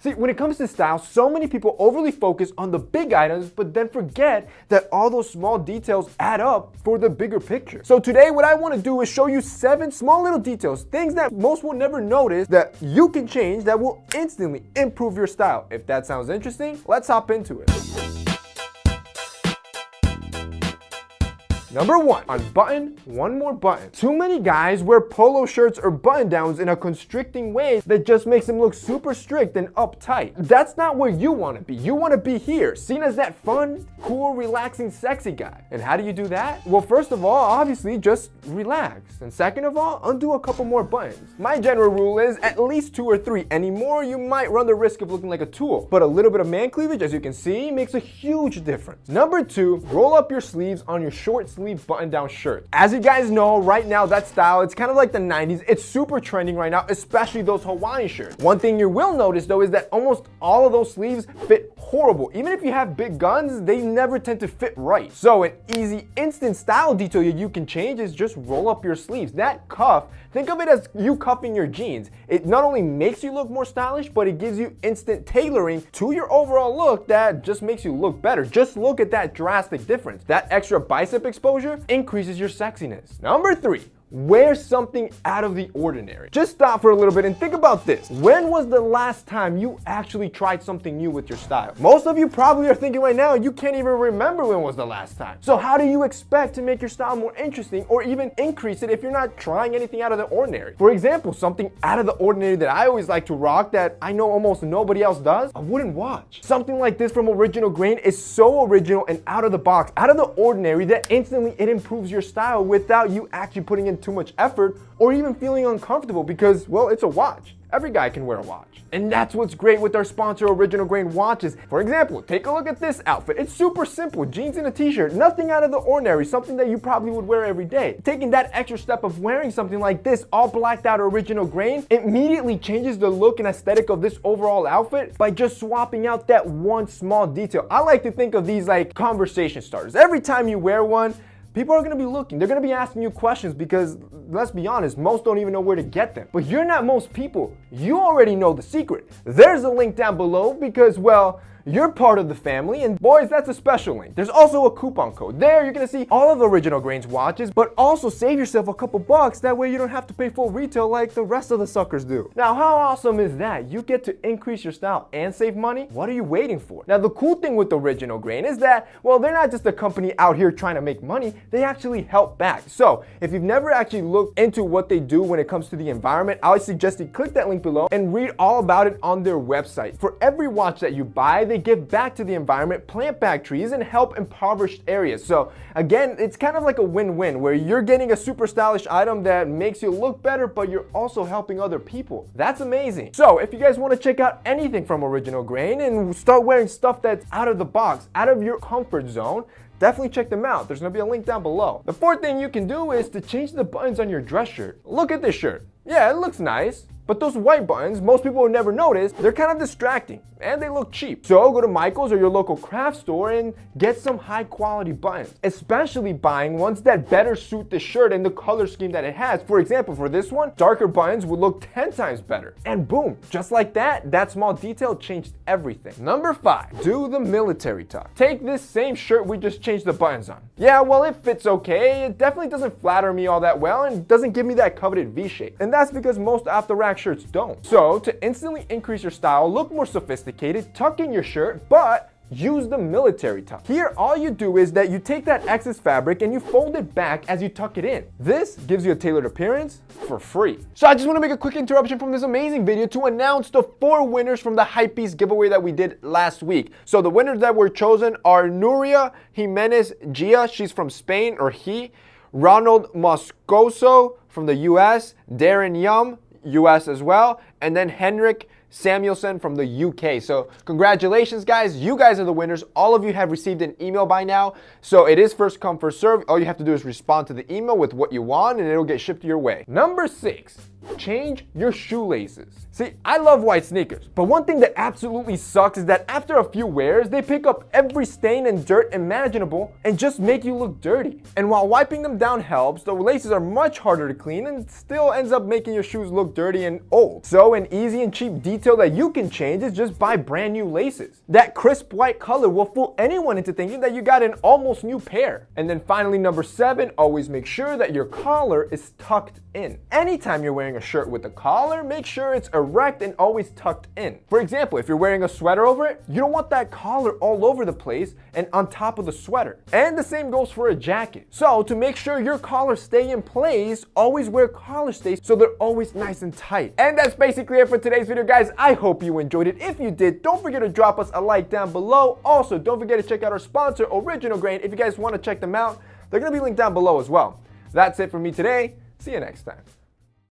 See, when it comes to style, so many people overly focus on the big items, but then forget that all those small details add up for the bigger picture. So today, what I want to do is show you 7 small little details, things that most will never notice that you can change that will instantly improve your style. If that sounds interesting, let's hop into it. Number 1, unbutton one more button. Too many guys wear polo shirts or button downs in a constricting way that just makes them look super strict and uptight. That's not where you want to be. You want to be here, seen as that fun, cool, relaxing, sexy guy. And how do you do that? Well, first of all, obviously just relax. And second of all, undo a couple more buttons. My general rule is at least 2 or 3. Any more, you might run the risk of looking like a tool. But a little bit of man cleavage, as you can see, makes a huge difference. Number 2, roll up your sleeves on your short sleeve button-down shirt. As you guys know, right now that style, it's kind of like the 90s. It's super trending right now, especially those Hawaiian shirts. One thing you will notice though is that almost all of those sleeves fit horrible. Even if you have big guns, they never tend to fit right. So an easy, instant style detail you can change is just roll up your sleeves. That cuff, think of it as you cuffing your jeans. It not only makes you look more stylish, but it gives you instant tailoring to your overall look that just makes you look better. Just look at that drastic difference. That extra bicep exposure increases your sexiness. Number 3, wear something out of the ordinary. Just stop for a little bit and think about this. When was the last time you actually tried something new with your style? Most of you probably are thinking right now, you can't even remember when was the last time. So how do you expect to make your style more interesting or even increase it if you're not trying anything out of the ordinary? For example, something out of the ordinary that I always like to rock that I know almost nobody else does, a wooden watch. Something like this from Original Grain is so original and out of the box, out of the ordinary, that instantly it improves your style without you actually putting in too much effort or even feeling uncomfortable because, well, it's a watch. Every guy can wear a watch. And that's what's great with our sponsor, Original Grain watches. For example, take a look at this outfit. It's super simple, jeans and a t-shirt, nothing out of the ordinary, something that you probably would wear every day. Taking that extra step of wearing something like this, all blacked out Original Grain, immediately changes the look and aesthetic of this overall outfit by just swapping out that one small detail. I like to think of these like conversation starters. Every time you wear one, people are going to be looking. They're going to be asking you questions because, let's be honest, most don't even know where to get them. But you're not most people. You already know the secret. There's a link down below because, well, you're part of the family, and boys, that's a special link. There's also a coupon code. There, you're gonna see all of Original Grain's watches, but also save yourself a couple bucks. That way you don't have to pay full retail like the rest of the suckers do. Now, how awesome is that? You get to increase your style and save money. What are you waiting for? Now, the cool thing with Original Grain is that, well, they're not just a company out here trying to make money. They actually help back. So, if you've never actually looked into what they do when it comes to the environment, I would suggest you click that link below and read all about it on their website. For every watch that you buy, they give back to the environment, plant back trees, and help impoverished areas. So again, it's kind of like a win-win where you're getting a super stylish item that makes you look better, but you're also helping other people. That's amazing. So if you guys want to check out anything from Original Grain and start wearing stuff that's out of the box, out of your comfort zone, definitely check them out. There's gonna be a link down below. The fourth thing you can do is to change the buttons on your dress shirt. Look at this shirt. Yeah, it looks nice. But those white buttons, most people will never notice, they're kind of distracting and they look cheap. So go to Michael's or your local craft store and get some high quality buttons, especially buying ones that better suit the shirt and the color scheme that it has. For example, for this one, darker buttons would look 10 times better. And boom, just like that, that small detail changed everything. Number 5, do the military tuck. Take this same shirt we just changed the buttons on. Yeah, well, it fits okay. It definitely doesn't flatter me all that well and doesn't give me that coveted V shape. And that's because most off-the-rack shirts don't. So to instantly increase your style, look more sophisticated, tuck in your shirt, but use the military tuck. Here, all you do is that you take that excess fabric and you fold it back as you tuck it in. This gives you a tailored appearance for free. So I just want to make a quick interruption from this amazing video to announce the 4 winners from the Hypebeast giveaway that we did last week. So the winners that were chosen are Nuria Jimenez Gia, she's from Spain, or he, Ronald Moscoso from the US, Darren Yum, US as well, and then Henrik Samuelson from the UK. So congratulations, guys. You guys are the winners. All of you have received an email by now. So it is first come, first serve. All you have to do is respond to the email with what you want and it'll get shipped your way. Number 6, change your shoelaces. See, I love white sneakers, but one thing that absolutely sucks is that after a few wears, they pick up every stain and dirt imaginable and just make you look dirty. And while wiping them down helps, the laces are much harder to clean and still ends up making your shoes look dirty and old. So an easy and cheap detail detail that you can change is just buy brand new laces. That crisp white color will fool anyone into thinking that you got an almost new pair. And then finally, number 7, always make sure that your collar is tucked in. Anytime you're wearing a shirt with a collar, make sure it's erect and always tucked in. For example, if you're wearing a sweater over it, you don't want that collar all over the place and on top of the sweater. And the same goes for a jacket. So to make sure your collars stay in place, always wear collar stays so they're always nice and tight. And that's basically it for today's video, guys. I hope you enjoyed it. If you did, don't forget to drop us a like down below. Also, don't forget to check out our sponsor, Original Grain. If you guys want to check them out, they're going to be linked down below as well. That's it for me today. See you next time.